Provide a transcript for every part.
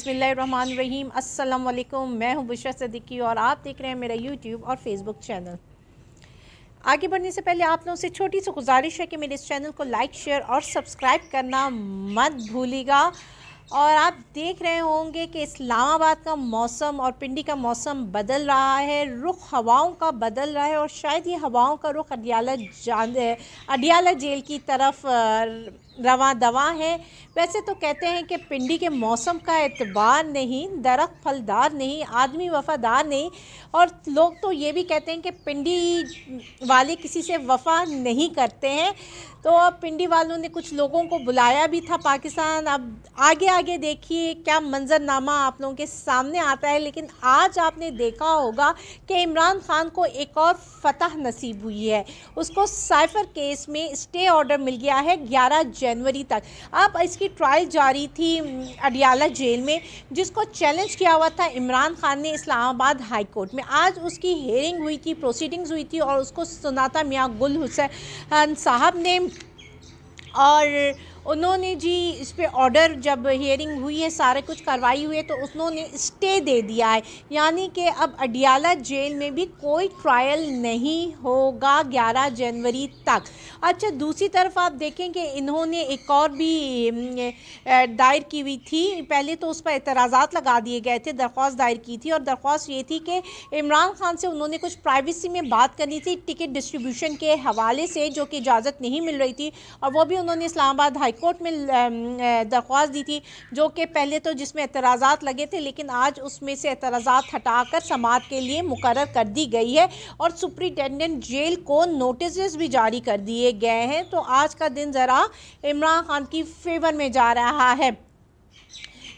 बिस्मिल्लाहिर्रहमानिर्रहीम। अस्सलाम वालेकुम। मैं हूं बुशरा सिद्दीकी और आप देख रहे हैं मेरा यूट्यूब और फेसबुक चैनल। आगे बढ़ने से पहले आप लोगों से छोटी सी गुजारिश है कि मेरे इस चैनल को लाइक शेयर और सब्सक्राइब करना मत भूलिएगा। और आप देख रहे होंगे कि इस्लामाबाद का मौसम और पिंडी का मौसम बदल रहा है, रुख हवाओं का बदल रहा है और शायद ये हवाओं का रुख अडियाला जेल की तरफ रवां दवा है। वैसे तो कहते हैं कि पिंडी के मौसम का एतबार नहीं, दरख्त फलदार नहीं, आदमी वफ़ादार नहीं, और लोग तो ये भी कहते हैं कि पिंडी वाले किसी से वफ़ा नहीं करते हैं। तो अब पिंडी वालों ने कुछ लोगों को बुलाया भी था पाकिस्तान। अब आगे आगे देखिए क्या मंजरनामा आप लोगों के सामने आता है। लेकिन आज आपने देखा होगा कि इमरान खान को एक और फतह नसीब हुई है। उसको साइफर केस में स्टे ऑर्डर मिल गया है 11 जनवरी तक। अब इसकी ट्रायल जारी थी अडियाला जेल में, जिसको चैलेंज किया हुआ था इमरान खान ने इस्लामाबाद हाई कोर्ट में। आज उसकी हेयरिंग हुई थी, प्रोसीडिंग्स हुई थी और उसको सुना था मियां गुल हुसैन साहब ने। और उन्होंने जी इस पे ऑर्डर, जब हियरिंग हुई है, सारे कुछ कार्रवाई हुई है, तो उन्होंने स्टे दे दिया है। यानी कि अब अडियाला जेल में भी कोई ट्रायल नहीं होगा 11 जनवरी तक। अच्छा, दूसरी तरफ आप देखें कि इन्होंने एक और भी दायर की हुई थी। पहले तो उस पर एतराज़ात लगा दिए गए थे, दरख्वास्त दायर की थी, और दरख्वास्त ये थी कि इमरान खान से उन्होंने कुछ प्राइवेसी में बात करनी थी टिकट डिस्ट्रीब्यूशन के हवाले से, जो कि इजाज़त नहीं मिल रही थी। और वो भी उन्होंने इस्लामाबाद हाई कोर्ट में दरख्वास्त दी थी, जो कि पहले तो जिसमें एतराज़ात लगे थे, लेकिन आज उसमें से एतराज़ात हटाकर समाअत के लिए मुकर्रर कर दी गई है और सुप्रिटेंडेंट जेल को नोटिस भी जारी कर दिए गए हैं। तो आज का दिन ज़रा इमरान खान की फेवर में जा रहा है।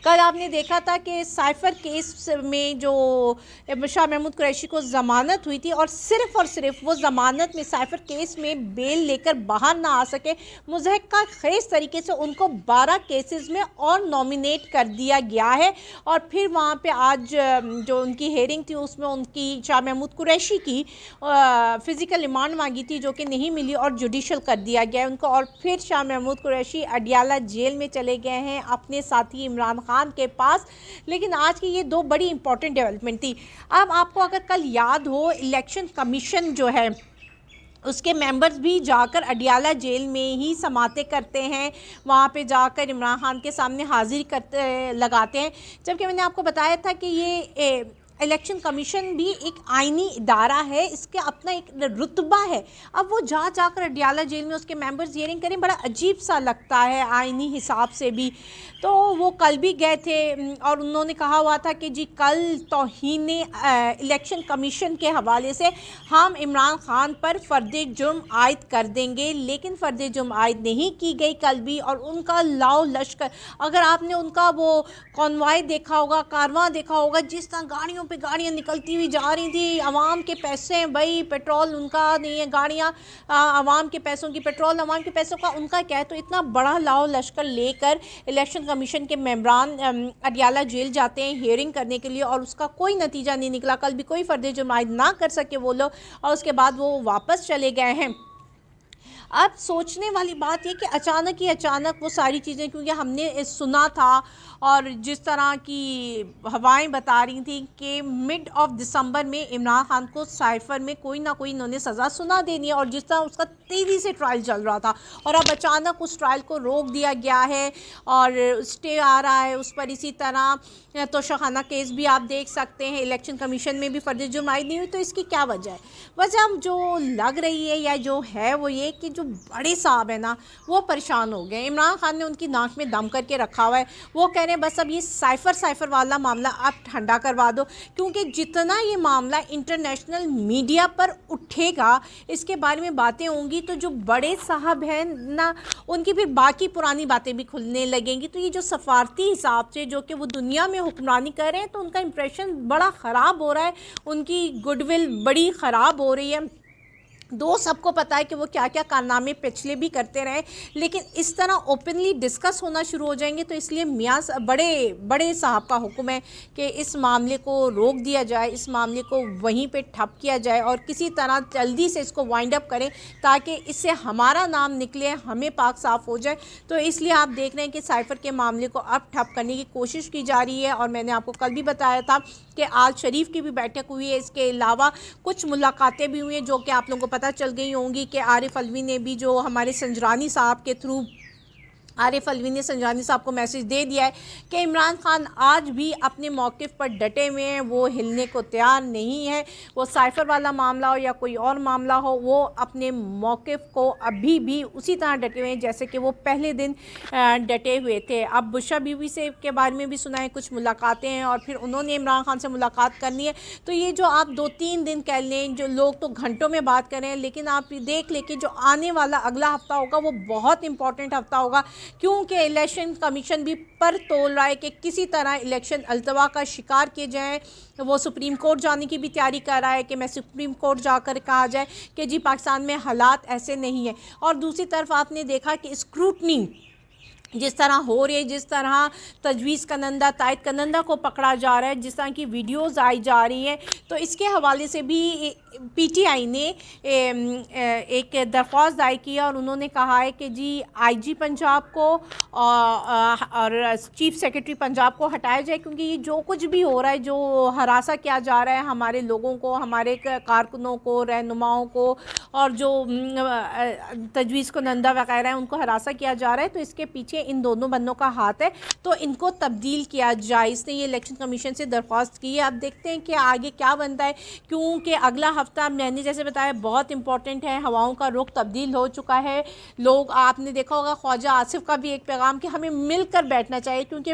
कल आपने देखा था कि साइफर केस में जो शाह महमूद कुरैशी को ज़मानत हुई थी, और सिर्फ वो ज़मानत में साइफर केस में बेल लेकर बाहर ना आ सके, मुज़हक़ा खेज़ तरीके से उनको 12 केसेस में और नॉमिनेट कर दिया गया है। और फिर वहाँ पे आज जो उनकी हेयरिंग थी, उसमें उनकी शाह महमूद कुरैशी की फ़िज़िकल रिमांड मांगी थी, जो कि नहीं मिली और जुडिशल कर दिया गया है उनको। और फिर शाह महमूद कुरैशी अडियाला जेल में चले गए हैं अपने साथी इमरान खान के पास। लेकिन आज की ये दो बड़ी इंपॉर्टेंट डेवलपमेंट थी। अब आपको अगर कल याद हो, इलेक्शन कमीशन जो है उसके मेंबर्स भी जाकर अडियाला जेल में ही समाते करते हैं, वहाँ पे जाकर इमरान खान के सामने हाजिरी करते लगाते हैं। जबकि मैंने आपको बताया था कि ये इलेक्शन कमीशन भी एक आइनी इदारा है, इसके अपना एक रुतबा है। अब वो जाकर अडियाला जेल में उसके मेंबर्स हियरिंग करें, बड़ा अजीब सा लगता है आइनी हिसाब से भी। तो वो कल भी गए थे और उन्होंने कहा हुआ था कि जी कल तौहीन इलेक्शन कमीशन के हवाले से हम इमरान खान पर फ़र्द जुर्म आयद कर देंगे। लेकिन फ़र्द जुर्म आयद नहीं की गई कल भी, और उनका लाओ लश्कर, अगर आपने उनका वो कॉन्वॉय देखा होगा, कारवां देखा होगा, जिस तरह गाड़ियों पे गाड़ियाँ निकलती हुई जा रही थी। आवाम के पैसे हैं भाई, पेट्रोल उनका नहीं है, गाड़ियाँ आवाम के पैसों की, पेट्रोल आवाम के पैसों का उनका क्या है। तो इतना बड़ा लाओ लश्कर लेकर इलेक्शन कमीशन के मेंबरान अडियाला जेल जाते हैं हियरिंग करने के लिए, और उसका कोई नतीजा नहीं निकला। कल भी कोई फ़र्द जुर्म आयद ना कर सके वो लोग, और उसके बाद वो वापस चले गए हैं। अब सोचने वाली बात ये कि अचानक वो सारी चीज़ें, क्योंकि हमने सुना था और जिस तरह की हवाएं बता रही थी कि मिड ऑफ दिसंबर में इमरान खान को साइफर में कोई ना कोई इन्होंने सज़ा सुना देनी है, और जिस तरह उसका तेज़ी से ट्रायल चल रहा था, और अब अचानक उस ट्रायल को रोक दिया गया है और स्टे आ रहा है उस पर। इसी तरह तोशाखाना केस भी आप देख सकते हैं, इलेक्शन कमीशन में भी फ़र्द जुर्म आयद नहीं हुई। तो इसकी क्या वजह है? वजह जो लग रही है या जो है वो ये कि जो बड़े साहब है ना, वो परेशान हो गए। इमरान खान ने उनकी नाक में दम करके रखा हुआ है। वो कह रहे हैं बस अब ये साइफर वाला मामला आप ठंडा करवा दो, क्योंकि जितना ये मामला इंटरनेशनल मीडिया पर उठेगा, इसके बारे में बातें होंगी, तो जो बड़े साहब हैं ना, उनकी फिर बाकी पुरानी बातें भी खुलने लगेंगी। तो ये जो सफारती हिसाब से जो कि वो दुनिया में हुक्मरानी कर रहे हैं, तो उनका इंप्रेशन बड़ा ख़राब हो रहा है, उनकी गुडविल बड़ी ख़राब हो रही है। سب کو پتہ ہے کہ وہ کیا کیا کارنامے پچھلے بھی کرتے رہے، لیکن اس طرح اوپنلی ڈسکس ہونا شروع ہو جائیں گے تو اس لیے میاں بڑے صاحب کا حکم ہے کہ اس معاملے کو روک دیا جائے، اس معاملے کو وہیں پہ ٹھپ کیا جائے اور کسی طرح جلدی سے اس کو وائنڈ اپ کریں تاکہ اس سے ہمارا نام نکلے، ہمیں پاک صاف ہو جائے۔ تو اس لیے آپ دیکھ رہے ہیں کہ سائفر کے معاملے کو اب ٹھپ کرنے کی کوشش کی جا رہی ہے، اور میں نے آپ کو کل بھی بتایا تھا کہ آج شریف کی بھی بیٹھک ہوئی ہے، اس کے علاوہ کچھ ملاقاتیں بھی ہوئی ہیں جو کہ آپ لوگوں کو پتہ چل گئی ہوں گی کہ عارف علوی نے بھی جو ہمارے سنجرانی صاحب کے تھرو عارف علوی نے سنجرانی صاحب کو میسج دے دیا ہے کہ عمران خان آج بھی اپنے موقف پر ڈٹے ہوئے ہیں، وہ ہلنے کو تیار نہیں ہے، وہ سائفر والا معاملہ ہو یا کوئی اور معاملہ ہو، وہ اپنے موقف کو ابھی بھی اسی طرح ڈٹے ہوئے ہیں جیسے کہ وہ پہلے دن ڈٹے ہوئے تھے۔ اب بشریٰ بیوی سے کے بارے میں بھی سنا ہے، کچھ ملاقاتیں ہیں اور پھر انہوں نے عمران خان سے ملاقات کرنی ہے۔ تو یہ جو آپ 2-3 دن کہہ لیں، جو لوگ تو گھنٹوں میں بات کریں ہیں، لیکن آپ دیکھ لیں کہ جو آنے والا اگلا ہفتہ ہوگا وہ بہت امپورٹنٹ ہفتہ ہوگا، کیونکہ الیکشن کمیشن بھی پر تول رہا ہے کہ کسی طرح الیکشن التوا کا شکار کیے جائیں۔ وہ سپریم کورٹ جانے کی بھی تیاری کر رہا ہے کہ میں سپریم کورٹ جا کر کہا جائے کہ جی پاکستان میں حالات ایسے نہیں ہیں، اور دوسری طرف آپ نے دیکھا کہ اسکروٹنی جس طرح ہو رہی ہے، جس طرح تجویز کنندہ تائید کنندہ کو پکڑا جا رہا ہے، جس طرح کی ویڈیوز آئی جا رہی ہیں، تو اس کے حوالے سے بھی پی ٹی آئی نے ایک درخواست دائر کی ہے، اور انہوں نے کہا ہے کہ جی آئی جی پنجاب کو اور چیف سیکرٹری پنجاب کو ہٹایا جائے، کیونکہ یہ جو کچھ بھی ہو رہا ہے، جو ہراساں کیا جا رہا ہے ہمارے لوگوں کو، ہمارے کارکنوں کو، رہنماؤں کو، اور جو تجویز کنندہ وغیرہ ہیں ان کو ہراساں کیا جا رہا ہے، تو اس کے پیچھے ان دونوں بندوں کا ہاتھ ہے، تو ان کو تبدیل کیا جائے۔ اس نے یہ الیکشن کمیشن سے درخواست کی ہے۔ اب دیکھتے ہیں کہ آگے کیا بنتا ہے، کیونکہ اگلا ہفتہ میں نے جیسے بتایا بہت امپورٹنٹ ہے، ہواؤں کا رخ تبدیل ہو چکا ہے۔ لوگ آپ نے دیکھا ہوگا خواجہ آصف کا بھی ایک پیغام کہ ہمیں مل کر بیٹھنا چاہیے، کیونکہ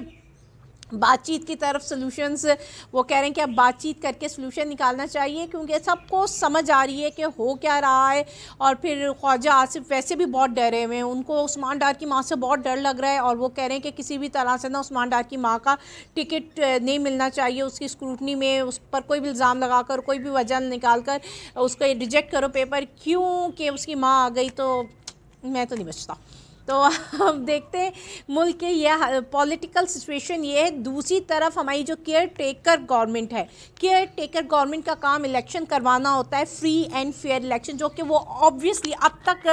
بات چیت کی طرف سلوشنز، وہ کہہ رہے ہیں کہ اب بات چیت کر کے سلوشن نکالنا چاہیے، کیونکہ سب کو سمجھ آ رہی ہے کہ ہو کیا رہا ہے۔ اور پھر خواجہ آصف ویسے بھی بہت ڈرے ہوئے ہیں، ان کو عثمان ڈار کی ماں سے بہت ڈر لگ رہا ہے، اور وہ کہہ رہے ہیں کہ کسی بھی طرح سے نا عثمان ڈار کی ماں کا ٹکٹ نہیں ملنا چاہیے، اس کی اسکروٹنی میں اس پر کوئی بھی الزام لگا کر، کوئی بھی وجہ نکال کر اس کو ریجیکٹ کرو پیپر، کیونکہ اس کی ماں آ گئی تو میں تو نہیں بچتا۔ تو ہم دیکھتے ہیں ملک کے یہ پولیٹیکل سچویشن یہ ہے۔ دوسری طرف ہماری جو کیئر ٹیکر گورنمنٹ ہے، کیئر ٹیکر گورنمنٹ کا کام الیکشن کروانا ہوتا ہے، فری اینڈ فیئر الیکشن، جو کہ وہ آبویسلی اب تک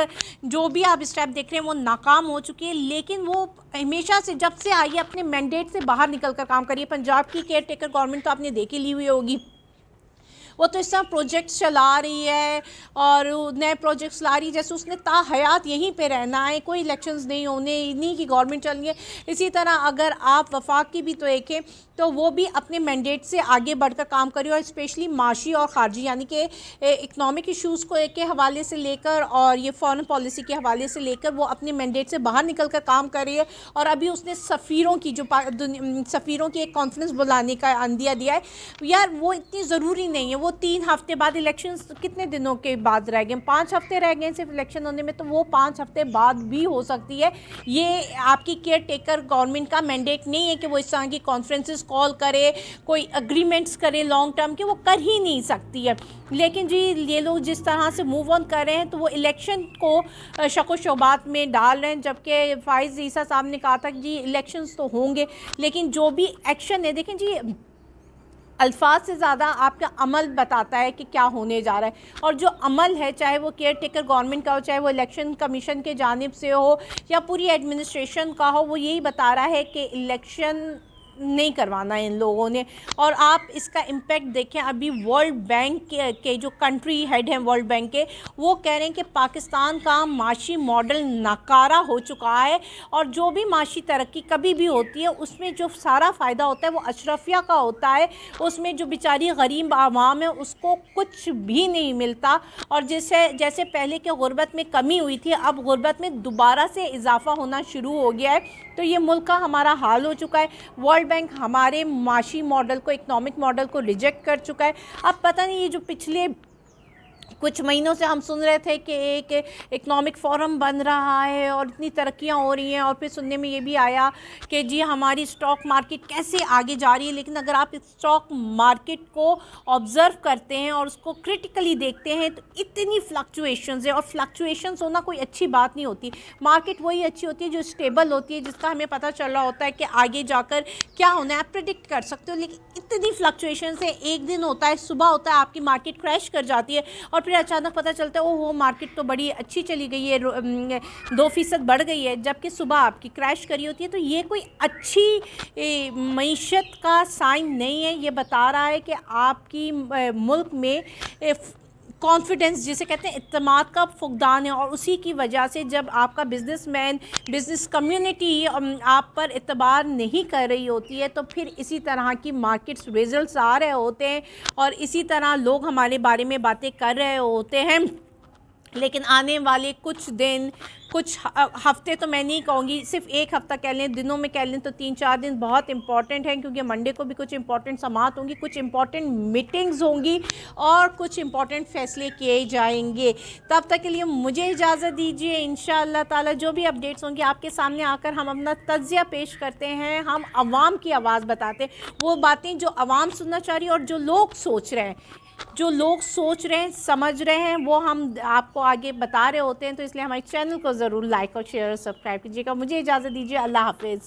جو بھی آپ اسٹیپ دیکھ رہے ہیں وہ ناکام ہو چکی ہے، لیکن وہ ہمیشہ سے جب سے آئی ہے اپنے مینڈیٹ سے باہر نکل کر کام کریے۔ پنجاب کی کیئر ٹیکر گورنمنٹ تو آپ نے دیکھ ہی لی ہوئی ہوگی، وہ تو اس طرح پروجیکٹس چلا رہی ہے اور نئے پروجیکٹس لا رہی ہے جیسے اس نے تا حیات یہیں پہ رہنا ہے، کوئی الیکشنز نہیں ہونے، انہی کی گورنمنٹ چل رہی ہے۔ اسی طرح اگر آپ وفاق کی بھی تو دیکھیں تو وہ بھی اپنے مینڈیٹ سے آگے بڑھ کر کام کری، اور اسپیشلی معاشی اور خارجی یعنی کہ اکنامک ایشوز کو کے حوالے سے لے کر اور یہ فارن پالیسی کے حوالے سے لے کر وہ اپنے مینڈیٹ سے باہر نکل کر کام کر رہی ہے۔ اور ابھی اس نے سفیروں کی سفیروں کی ایک کانفرنس بلانے کا عندیہ دیا ہے۔ یار وہ اتنی ضروری نہیں ہے، وہ 3 ہفتے بعد الیکشنز کتنے دنوں کے بعد رہ گئے، 5 ہفتے رہ گئے صرف الیکشن ہونے میں، تو وہ 5 ہفتے بعد بھی ہو سکتی ہے۔ یہ آپ کی کیئر ٹیکر گورنمنٹ کا مینڈیٹ نہیں ہے کہ وہ اس طرح کی کانفرنسز کال کرے، کوئی اگریمنٹس کرے لانگ ٹرم کے، وہ کر ہی نہیں سکتی ہے۔ لیکن جی یہ لوگ جس طرح سے موو آن کر رہے ہیں تو وہ الیکشن کو شک و شبہات میں ڈال رہے ہیں، جبکہ فائز عیسیٰ صاحب نے کہا تھا کہ جی الیکشنز تو ہوں گے، لیکن جو بھی ایکشن ہے، دیکھیں جی الفاظ سے زیادہ آپ کا عمل بتاتا ہے کہ کیا ہونے جا رہا ہے، اور جو عمل ہے چاہے وہ کیئر ٹیکر گورنمنٹ کا ہو، چاہے وہ الیکشن کمیشن کے جانب سے ہو یا پوری ایڈمنسٹریشن کا ہو، وہ یہی بتا رہا ہے کہ الیکشن نہیں کروانا ہے ان لوگوں نے۔ اور آپ اس کا امپیکٹ دیکھیں، ابھی ورلڈ بینک کے جو کنٹری ہیڈ ہیں ورلڈ بینک کے، وہ کہہ رہے ہیں کہ پاکستان کا معاشی ماڈل ناکارہ ہو چکا ہے، اور جو بھی معاشی ترقی کبھی بھی ہوتی ہے اس میں جو سارا فائدہ ہوتا ہے وہ اشرفیہ کا ہوتا ہے، اس میں جو بیچاری غریب عوام ہے اس کو کچھ بھی نہیں ملتا۔ اور جیسے پہلے کے غربت میں کمی ہوئی تھی، اب غربت میں دوبارہ سے اضافہ ہونا شروع ہو گیا ہے، تو یہ ملک کا ہمارا حال ہو چکا ہے۔ ورلڈ بینک ہمارے معاشی ماڈل کو، اکنامک ماڈل کو ریجیکٹ کر چکا ہے۔ اب پتہ نہیں یہ جو پچھلے कुछ महीनों से हम सुन रहे थे कि एक इकनॉमिक फोरम बन रहा है और इतनी तरक्कियां हो रही हैं, और फिर सुनने में ये भी आया कि जी हमारी स्टॉक मार्केट कैसे आगे जा रही है। लेकिन अगर आप इस स्टॉक मार्केट को ऑब्ज़र्व करते हैं और उसको क्रिटिकली देखते हैं तो इतनी फ्लक्चुएशंस है, और फ्लक्चुएशंस होना कोई अच्छी बात नहीं होती। मार्केट वही अच्छी होती है जो स्टेबल होती है, जिसका हमें पता चल रहा होता है कि आगे जाकर क्या होना है, आप प्रेडिक्ट कर सकते हो। लेकिन इतनी फ्लक्चुएशंस है, एक दिन होता है, सुबह होता है आपकी मार्केट क्रैश कर जाती है और फिर अचानक पता चलता है ओह मार्केट तो बड़ी अच्छी चली गई है, 2% बढ़ गई है, जबकि सुबह आपकी क्रैश करी होती है। तो ये कोई अच्छी मईशत का साइन नहीं है। ये बता रहा है कि आपकी मुल्क में कॉन्फिडेंस जिसे कहते हैं इत्तेमाद का फुकदान है, और उसी की वजह से जब आपका बिजनेसमैन बिज़नेस कम्युनिटी आप पर एतबार नहीं कर रही होती है तो फिर इसी तरह की मार्केट्स रिजल्ट्स आ रहे होते हैं और इसी तरह लोग हमारे बारे में बातें कर रहे होते हैं। लेकिन आने वाले कुछ दिन, कुछ हफ्ते तो मैं नहीं कहूँगी, सिर्फ एक हफ़्ता कह लें, दिनों में कह लें तो 3-4 दिन बहुत इंपॉर्टेंट हैं, क्योंकि मंडे को भी कुछ इंपॉर्टेंट समाअत होंगी, कुछ इंपॉर्टेंट मीटिंग्स होंगी और कुछ इंपॉर्टेंट फ़ैसले किए जाएंगे। तब तक के लिए मुझे इजाज़त दीजिए। इंशाअल्लाह ताला जो भी अपडेट्स होंगी आपके सामने आकर हम अपना तज्ज़िया पेश करते हैं, हम आवाम की आवाज़ बताते हैं, वो बातें जो आवाम सुनना चाह रही है और जो लोग सोच रहे हैं, जो लोग सोच रहे हैं, समझ रहे हैं, वो हम आपको आगे बता रहे होते हैं। तो इसलिए हमारे चैनल को ज़रूर लाइक और शेयर और सब्सक्राइब कीजिएगा। मुझे इजाज़त दीजिए। अल्लाह हाफ़िज़।